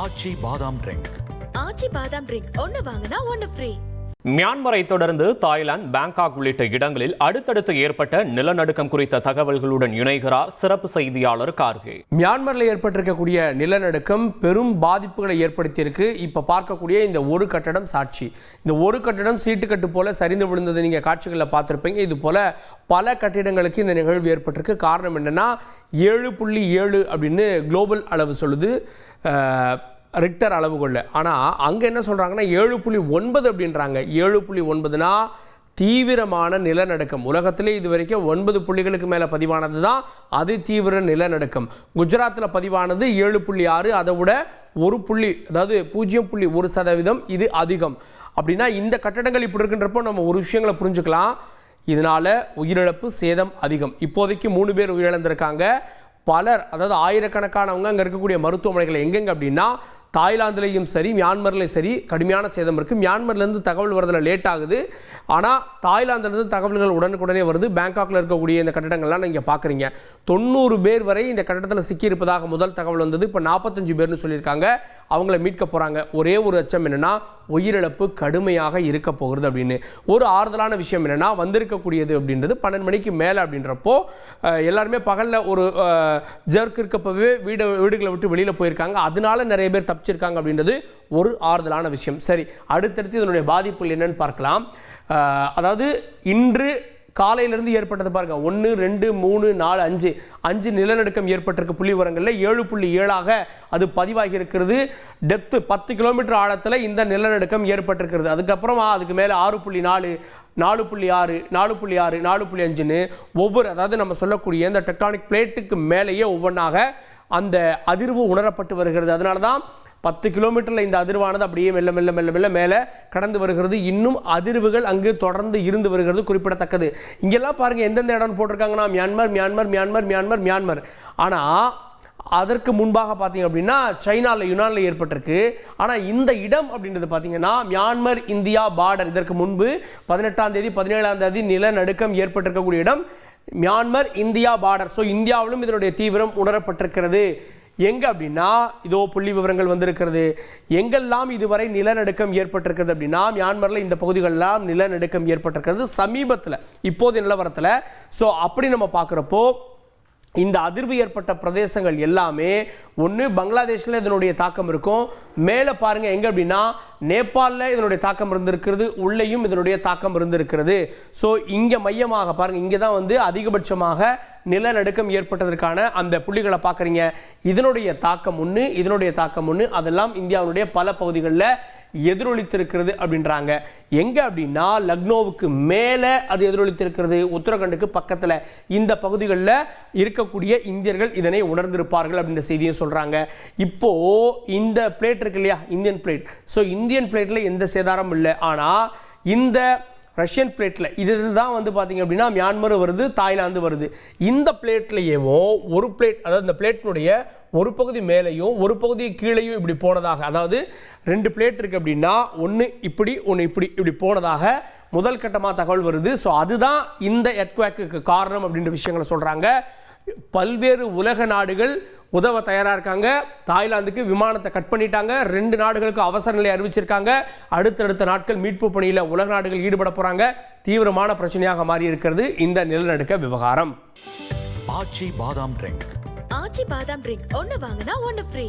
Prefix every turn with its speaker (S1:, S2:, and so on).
S1: ஆச்சி பாதாம் ட்ரிங்க்.
S2: ஆச்சி பாதாம் ட்ரிங்க் ஒன்னு வாங்கினா ஒன்னு ஃப்ரீ.
S3: மியான்மரை தொடர்ந்து தாய்லாந்து, பாங்காக் உள்ளிட்ட இடங்களில் அடுத்தடுத்து ஏற்பட்ட நிலநடுக்கம் குறித்த தகவல்களுடன் இணைகிறார் சிறப்பு செய்தியாளர் கார்கே.
S4: மியான்மரில் ஏற்பட்டிருக்கக்கூடிய நிலநடுக்கம் பெரும் பாதிப்புகளை ஏற்படுத்தியிருக்கு. இப்போ பார்க்கக்கூடிய இந்த ஒரு கட்டடம் சாட்சி. இந்த ஒரு கட்டடம் சீட்டுக்கட்டு போல சரிந்து விழுந்தது நீங்கள் காட்சிகளில் பார்த்துருப்பீங்க. இது போல பல கட்டிடங்களுக்கு இந்த நிகழ்வு ஏற்பட்டிருக்கு. காரணம் என்னன்னா 7.7 அப்படின்னு குளோபல் அளவு சொல்லுது, ரிக்டர் அளவுகொள்ள. ஆனால் அங்கே என்ன சொல்கிறாங்கன்னா 7.9 அப்படின்றாங்க. 7.9னா தீவிரமான நிலநடுக்கம். உலகத்திலே இது வரைக்கும் 9 புள்ளிகளுக்கு மேலே பதிவானது தான் அது தீவிர நிலநடுக்கம். குஜராத்தில் பதிவானது 7.6, அதை விட 1 புள்ளி, அதாவது 0.1% இது அதிகம். அப்படின்னா இந்த கட்டடங்கள் இப்படி இருக்கின்றப்போ நம்ம ஒரு விஷயங்களை புரிஞ்சுக்கலாம். இதனால் உயிரிழப்பு சேதம் அதிகம். இப்போதைக்கு 3 பேர் உயிரிழந்திருக்காங்க. பலர், அதாவது ஆயிரக்கணக்கானவங்க அங்கே இருக்கக்கூடிய மருத்துவமனைகள் எங்கெங்க அப்படின்னா தாய்லாந்துலேயும் சரி மியான்மர்லேயும் சரி கடுமையான சேதம் இருக்குது. மியான்மர்லேருந்து தகவல் வரதில் லேட் ஆகுது, ஆனால் தாய்லாந்துலேருந்து தகவல்கள் உடனுக்குடனே வருது. பேங்காக்கில் இருக்கக்கூடிய இந்த கட்டடங்கள்லாம் நீங்கள் பார்க்குறீங்க. 90 பேர் வரை இந்த கட்டடத்தில் சிக்கியிருப்பதாக முதல் தகவல் வந்தது. இப்போ 45 பேர்னு சொல்லியிருக்காங்க. அவங்கள மீட்க போகிறாங்க. ஒரே ஒரு அச்சம் என்னென்னா உயிரிழப்பு கடுமையாக இருக்க போகிறது அப்படின்னு. ஒரு ஆறுதலான விஷயம் என்னென்னா வந்திருக்கக்கூடியது அப்படின்றது 12 மணிக்கு மேலே அப்படின்றப்போ எல்லாருமே பகலில் ஒரு ஜர்க் இருக்கப்பவே வீடுகளை விட்டு வெளியில் போயிருக்காங்க. அதனால நிறைய பேர் தப்பிச்சிருக்காங்க அப்படின்றது ஒரு ஆறுதலான விஷயம். சரி, அடுத்தடுத்து இதனுடைய பாதிப்புகள் என்னன்னு பார்க்கலாம். அதாவது இன்று காலையிலிருந்து ஏற்பட்டது பாருங்க, 1, 2, 3, 4, 5 நிலநடுக்கம் ஏற்பட்டிருக்கு. புள்ளி விவரங்களில் 7.7ஆக அது பதிவாகி இருக்கிறது. டெப்த்து 10 கிலோமீட்டர் ஆழத்தில் இந்த நிலநடுக்கம் ஏற்பட்டிருக்கிறது. அதுக்கப்புறமா அதுக்கு மேலே 6.4, 4.6, 4.6, 4.5ன்னு ஒவ்வொரு, அதாவது நம்ம சொல்லக்கூடிய இந்த டெக்டானிக் பிளேட்டுக்கு மேலேயே ஒவ்வொன்றாக அந்த அதிர்வு உணரப்பட்டு வருகிறது. அதனால தான் 10 கிலோமீட்டரில் இந்த அதிர்வானது அப்படியே மெல்ல மெல்ல மெல்ல மெல்ல மேலே கடந்து வருகிறது. இன்னும் அதிர்வுகள் அங்கு தொடர்ந்து இருந்து வருகிறது, குறிப்பிடத்தக்கது. இங்கெல்லாம் பாருங்கள் எந்தெந்த இடம் போட்டிருக்காங்கன்னா Myanmar Myanmar Myanmar Myanmar Myanmar. ஆனால் அதற்கு முன்பாக பார்த்தீங்க அப்படின்னா சைனாவில், யுனானில் ஏற்பட்டிருக்கு. ஆனால் இந்த இடம் அப்படின்றது பார்த்தீங்கன்னா மியான்மர் இந்தியா பார்டர். இதற்கு முன்பு 18ஆம் தேதி 17ஆம் தேதி நிலநடுக்கம் ஏற்பட்டிருக்கக்கூடிய இடம் மியான்மர் இந்தியா பார்டர். ஸோ இந்தியாவிலும் இதனுடைய தீவிரம் உணரப்பட்டிருக்கிறது. எங்கே அப்படின்னா இதோ புள்ளி விவரங்கள் வந்திருக்கிறது. எங்கெல்லாம் இதுவரை நிலநடுக்கம் ஏற்பட்டிருக்கிறது அப்படின்னா மியான்மரில் இந்த பகுதிகளெல்லாம் நிலநடுக்கம் ஏற்பட்டிருக்கிறது சமீபத்தில், இப்போது நிலவரத்தில். ஸோ அப்படி நம்ம பார்க்குறப்போ இந்த அதிர்வு ஏற்பட்ட பிரதேசங்கள் எல்லாமே ஒன்று பங்களாதேஷில் இதனுடைய தாக்கம் இருக்கும். மேலே பாருங்கள் எங்கே அப்படின்னா நேபாளில் இதனுடைய தாக்கம் இருந்திருக்கிறது, உள்ளேயும் இதனுடைய தாக்கம் இருந்திருக்கிறது. ஸோ இங்கே மையமாக பாருங்கள், இங்கே தான் வந்து அதிகபட்சமாக நிலநடுக்கம் ஏற்பட்டதற்கான அந்த புள்ளிகளை பார்க்குறீங்க. இதனுடைய தாக்கம் ஒன்று, இதனுடைய தாக்கம் ஒன்று, அதெல்லாம் இந்தியாவுடைய பல பகுதிகளில் எதிரொலித்திருக்கிறது அப்படின்றாங்க. எங்கே அப்படின்னா லக்னோவுக்கு மேலே அது எதிரொலித்திருக்கிறது, உத்தரகண்டுக்கு பக்கத்தில். இந்த பகுதிகளில் இருக்கக்கூடிய இந்தியர்கள் இதனை உணர்ந்திருப்பார்கள் அப்படின்ற செய்தியை சொல்கிறாங்க. இப்போது இந்த பிளேட் இருக்கு இல்லையா, இந்தியன் பிளேட். ஸோ இந்தியன் பிளேட்டில் எந்த சேதாரமும் இல்லை. ஆனால் இந்த ரஷ்யன் பிளேட்டில் இதில் தான் வந்து பார்த்தீங்க அப்படின்னா மியான்மர் வருது, தாய்லாந்து வருது. இந்த பிளேட்லேயேவோ ஒரு பிளேட், அதாவது இந்த பிளேட்டினுடைய ஒரு பகுதி மேலேயும் ஒரு பகுதி கீழேயும் இப்படி போனதாக, அதாவது 2 பிளேட் இருக்குது அப்படின்னா ஒன்று இப்படி ஒன்று இப்படி போனதாக முதல் கட்டமாக தகவல் வருது. ஸோ அதுதான் இந்த எர்த்குவேக்குக்கு காரணம் அப்படின்ற விஷயங்களை சொல்கிறாங்க. பல்வேறு உலக நாடுகள் உதவ தயாராக இருக்காங்க. தாய்லாந்துக்கு விமானத்தை கட் பண்ணிட்டாங்க. 2 நாடுகளுக்கு அவசர நிலை அறிவிச்சிருக்காங்க. அடுத்தடுத்த நாட்கள் மீட்பு பணியில் உலக நாடுகள் ஈடுபட போகிறாங்க. தீவிரமான பிரச்சனையாக மாறி இருக்கிறது இந்த நிலநடுக்க விவகாரம்.
S1: ஆச்சி பாதாம் ட்ரிங்க்.
S2: ஆச்சி பாதாம் ட்ரிங்க் ஒன்னு வாங்கினா ஒன்னு ஃப்ரீ.